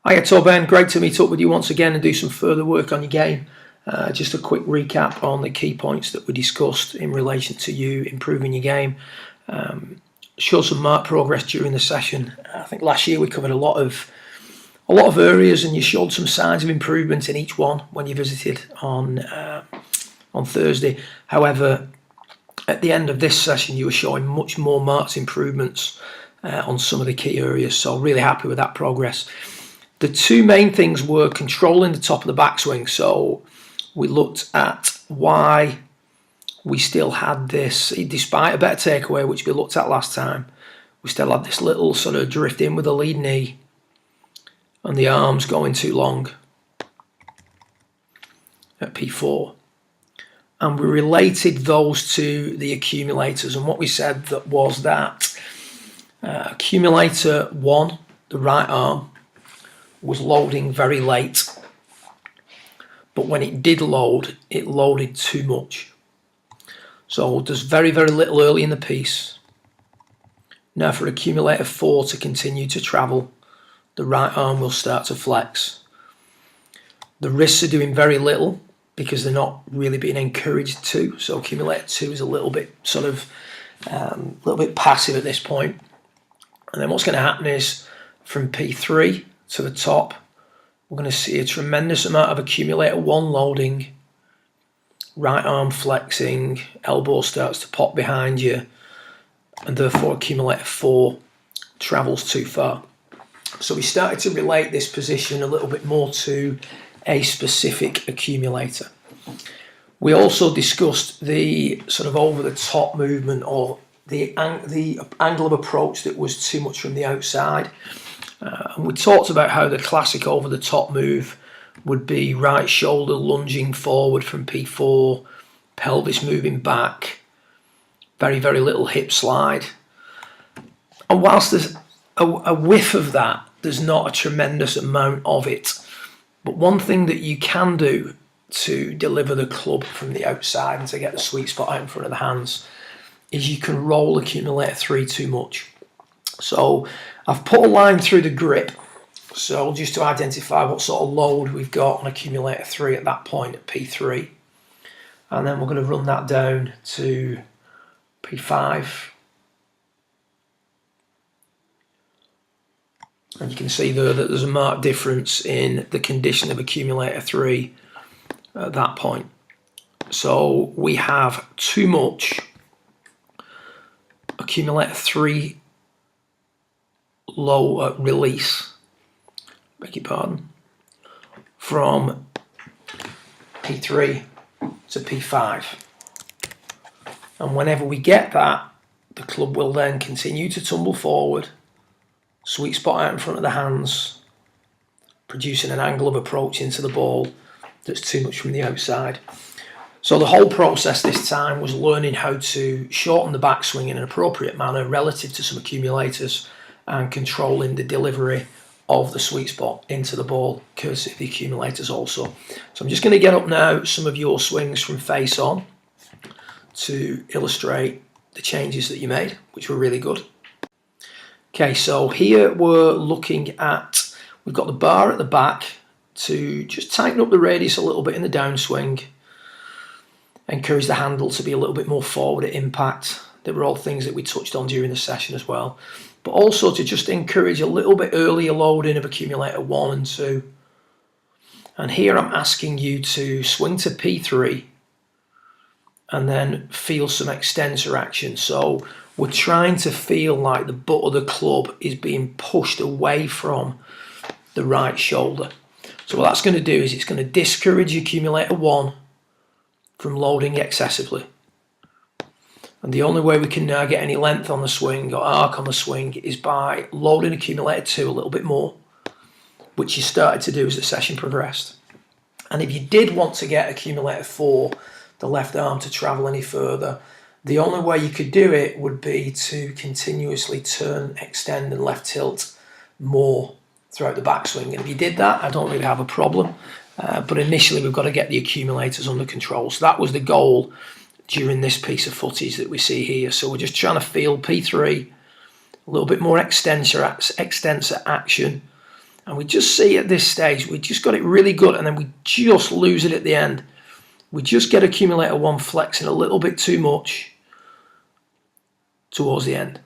Hiya Torben, great to meet up with you once again and do some further work on your game. Just a quick recap on the key points that we discussed in relation to you improving your game. Showed some marked progress during the session. I think last year we covered a lot of areas, and you showed some signs of improvement in each one when you visited on Thursday. However, at the end of this session, you were showing much more marked improvements on some of the key areas. So really happy with that progress. The two main things were controlling the top of the backswing. So we looked at why we still had this, despite a better takeaway, which we looked at last time, we still had this little sort of drift in with the lead knee and the arms going too long at P4. And we related those to the accumulators. And what we said was that accumulator 1, the right arm, was loading very late, but when it did load, it loaded too much. So there's very little early in the piece. Now for accumulator 4 to continue to travel, the right arm will start to flex. The wrists are doing very little because they're not really being encouraged to. So accumulator 2 is a little bit passive at this point. And then what's going to happen is from P3 to the top, we're going to see a tremendous amount of accumulator 1 loading, right arm flexing, elbow starts to pop behind you, and therefore accumulator 4 travels too far. So we started to relate this position a little bit more to a specific accumulator. We also discussed the sort of over the top movement, or the angle of approach that was too much from the outside. And we talked about how the classic over the top move would be right shoulder lunging forward from P4, pelvis moving back, very little hip slide. And whilst there's a whiff of that, there's not a tremendous amount of it. But one thing that you can do to deliver the club from the outside and to get the sweet spot out in front of the hands is you can roll accumulator 3 too much. So I've put a line through the grip, so just to identify what sort of load we've got on accumulator 3 at that point at P3. And then we're going to run that down to P5. And you can see there that there's a marked difference in the condition of accumulator 3 at that point. So we have too much accumulator 3 low release, beg your pardon, from P3 to P5. And whenever we get that, the club will then continue to tumble forward, sweet spot out in front of the hands, producing an angle of approach into the ball that's too much from the outside. So the whole process this time was learning how to shorten the backswing in an appropriate manner relative to some accumulators, and controlling the delivery of the sweet spot into the ball, courtesy of the accumulators also. So I'm just going to get up now some of your swings from face on to illustrate the changes that you made, which were really good. Okay, so here we're looking at, we've got the bar at the back to just tighten up the radius a little bit in the downswing, encourage the handle to be a little bit more forward at impact. They were all things that we touched on during the session as well. But also to just encourage a little bit earlier loading of accumulator 1 and 2. And here I'm asking you to swing to P3 and then feel some extensor action. So we're trying to feel like the butt of the club is being pushed away from the right shoulder. So what that's going to do is it's going to discourage accumulator 1 from loading excessively. And the only way we can now get any length on the swing or arc on the swing is by loading accumulator 2 a little bit more, which you started to do as the session progressed. And if you did want to get accumulator 4, the left arm, to travel any further, the only way you could do it would be to continuously turn, extend and left tilt more throughout the backswing. And if you did that, I don't really have a problem. But initially we've got to get the accumulators under control. So that was the goal during this piece of footage that we see here. So we're just trying to feel P3, a little bit more extensor action, And we just see at this stage, we just got it really good, and then we just lose it at the end. We just get accumulator 1 flexing a little bit too much towards the end,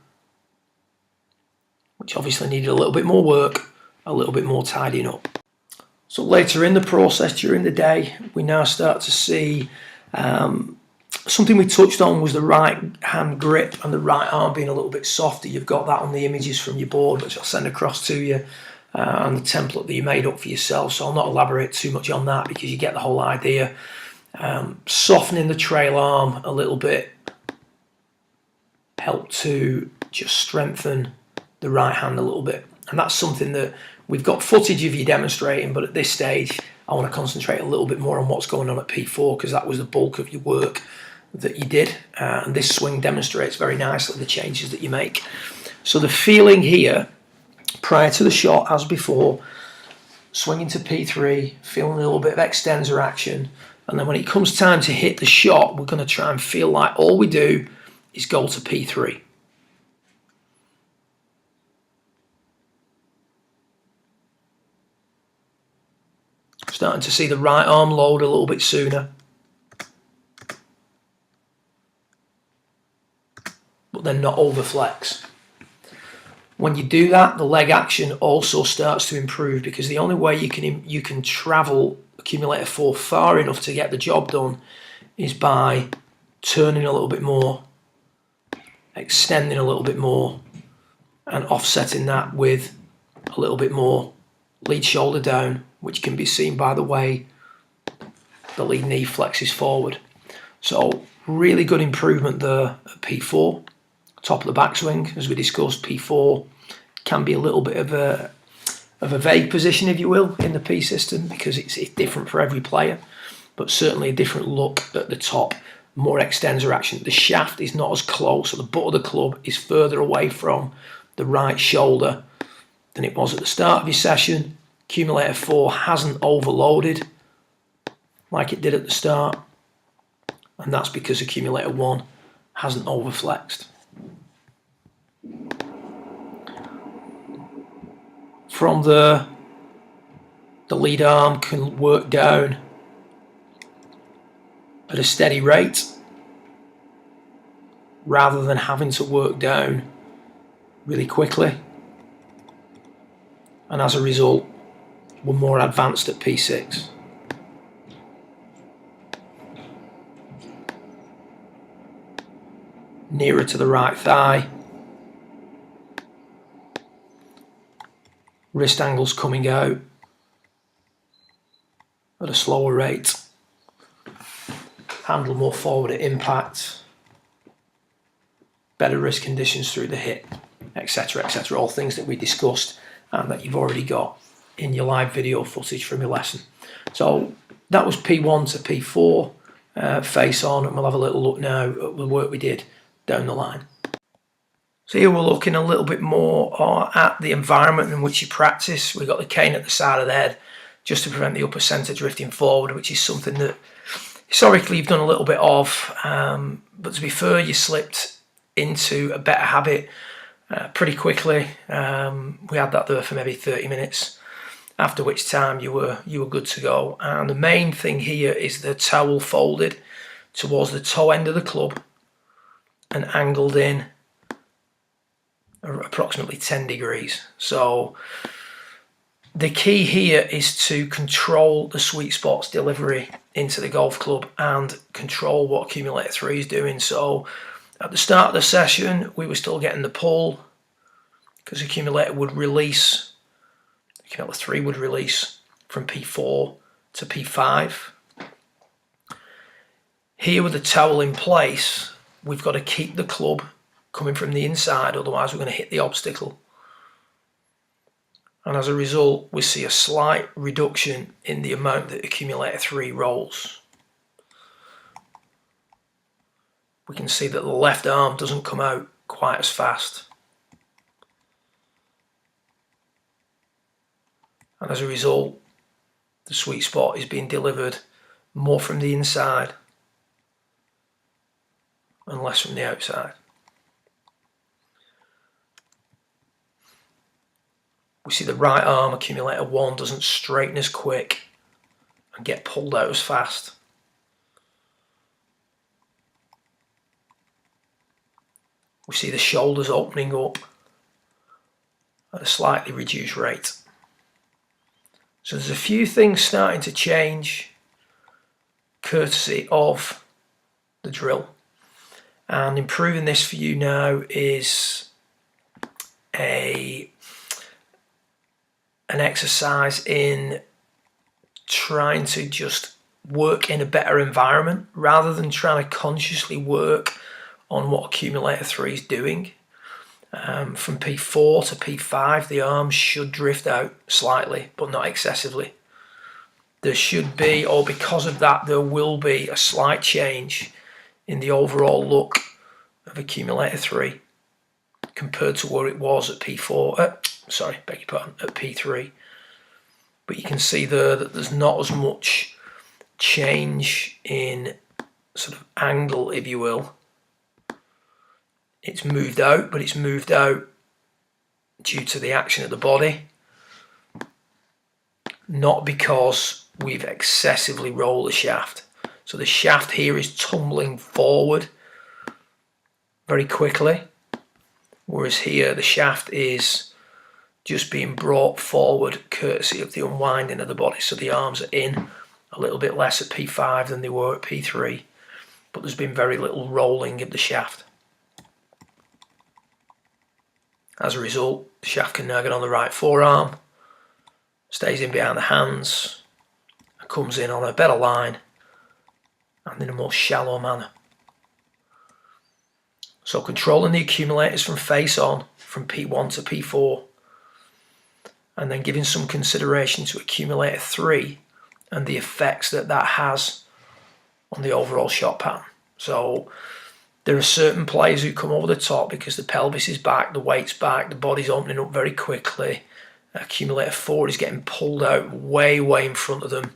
which obviously needed a little bit more work, a little bit more tidying up. So later in the process, during the day, we now start to see something we touched on was the right hand grip and the right arm being a little bit softer. You've got that on the images from your board, which I'll send across to you, and the template that you made up for yourself. So I'll not elaborate too much on that because you get the whole idea. Softening the trail arm a little bit helped to just strengthen the right hand a little bit. And that's something that we've got footage of you demonstrating, but at this stage, I want to concentrate a little bit more on what's going on at P4 because that was the bulk of your work that you did. And this swing demonstrates very nicely the changes that you make. So the feeling here, prior to the shot, as before, swinging to P3, feeling a little bit of extensor action. And then when it comes time to hit the shot, we're going to try and feel like all we do is go to P3. Starting to see the right arm load a little bit sooner. But then not overflex. When you do that, the leg action also starts to improve because the only way you can travel accumulator 4 far enough to get the job done is by turning a little bit more, extending a little bit more, and offsetting that with a little bit more lead shoulder down, which can be seen by the way the lead knee flexes forward. So really good improvement there at P4. Top of the backswing, as we discussed, P4 can be a little bit of a vague position, if you will, in the P system because it's different for every player, but certainly a different look at the top, more extensor action. The shaft is not as close, so the butt of the club is further away from the right shoulder than it was at the start of your session. Accumulator 4 hasn't overloaded like it did at the start, and that's because accumulator 1 hasn't overflexed. From the lead arm can work down at a steady rate rather than having to work down really quickly, and as a result we're more advanced at P6. Nearer to the right thigh, wrist angles coming out at a slower rate, handle more forward at impact, better wrist conditions through the hip, etc, etc, all things that we discussed and that you've already got in your live video footage from your lesson. So that was P1 to P4 face on, and we'll have a little look now at the work we did down the line. So here we're looking a little bit more at the environment in which you practice. We've got the cane at the side of the head just to prevent the upper centre drifting forward, which is something that historically you've done a little bit of, but to be fair, you slipped into a better habit pretty quickly. We had that there for maybe 30 minutes, after which time you were good to go. And the main thing here is the towel folded towards the toe end of the club and angled in approximately 10 degrees. So the key here is to control the sweet spot's delivery into the golf club and control what accumulator 3 is doing. So at the start of the session we were still getting the pull because accumulator 3 would release from P4 to P5. Here with the towel in place, we've got to keep the club coming from the inside, otherwise we're going to hit the obstacle. And as a result, we see a slight reduction in the amount that accumulator 3 rolls. We can see that the left arm doesn't come out quite as fast. And as a result, the sweet spot is being delivered more from the inside and less from the outside. we see the right arm accumulator 1 doesn't straighten as quick and get pulled out as fast. We see the shoulders opening up at a slightly reduced rate. So there's a few things starting to change courtesy of the drill. And improving this for you now is an exercise in trying to just work in a better environment rather than trying to consciously work on what accumulator 3 is doing. From P4 to P5, the arms should drift out slightly, but not excessively. There should be, or because of that, there will be a slight change in the overall look of accumulator 3 compared to where it was at P4, at P3. But you can see there that there's not as much change in sort of angle, if you will. It's moved out, but it's moved out due to the action of the body, not because we've excessively rolled the shaft. So the shaft here is tumbling forward very quickly, whereas here the shaft is just being brought forward courtesy of the unwinding of the body. So the arms are in a little bit less at P5 than they were at P3, but there's been very little rolling of the shaft. As a result, the shaft can now get on the right forearm, stays in behind the hands, and comes in on a better line and in a more shallow manner. So controlling the accumulators from face on, from P1 to P4, and then giving some consideration to accumulator 3 and the effects that that has on the overall shot pattern. So there are certain players who come over the top because the pelvis is back, the weight's back, the body's opening up very quickly. Accumulator 4 is getting pulled out way in front of them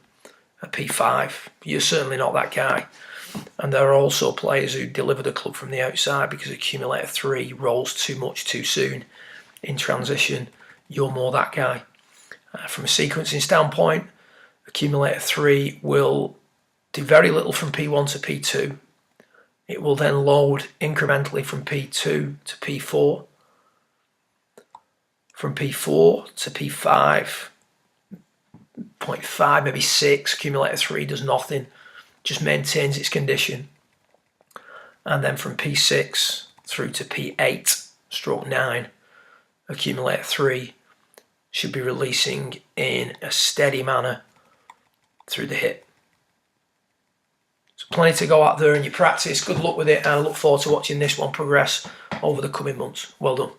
at P5. You're certainly not that guy. And there are also players who deliver the club from the outside because accumulator 3 rolls too much too soon in transition. You're more that guy. From a sequencing standpoint, accumulator 3 will do very little from P1 to P2. It will then load incrementally from P2 to P4. From P4 to P5, 0.5, maybe 6, accumulator 3 does nothing, just maintains its condition. And then from P6 through to P8, stroke 9, accumulator 3 should be releasing in a steady manner through the hip. So plenty to go out there in your practice. Good luck with it, and I look forward to watching this one progress over the coming months. Well done.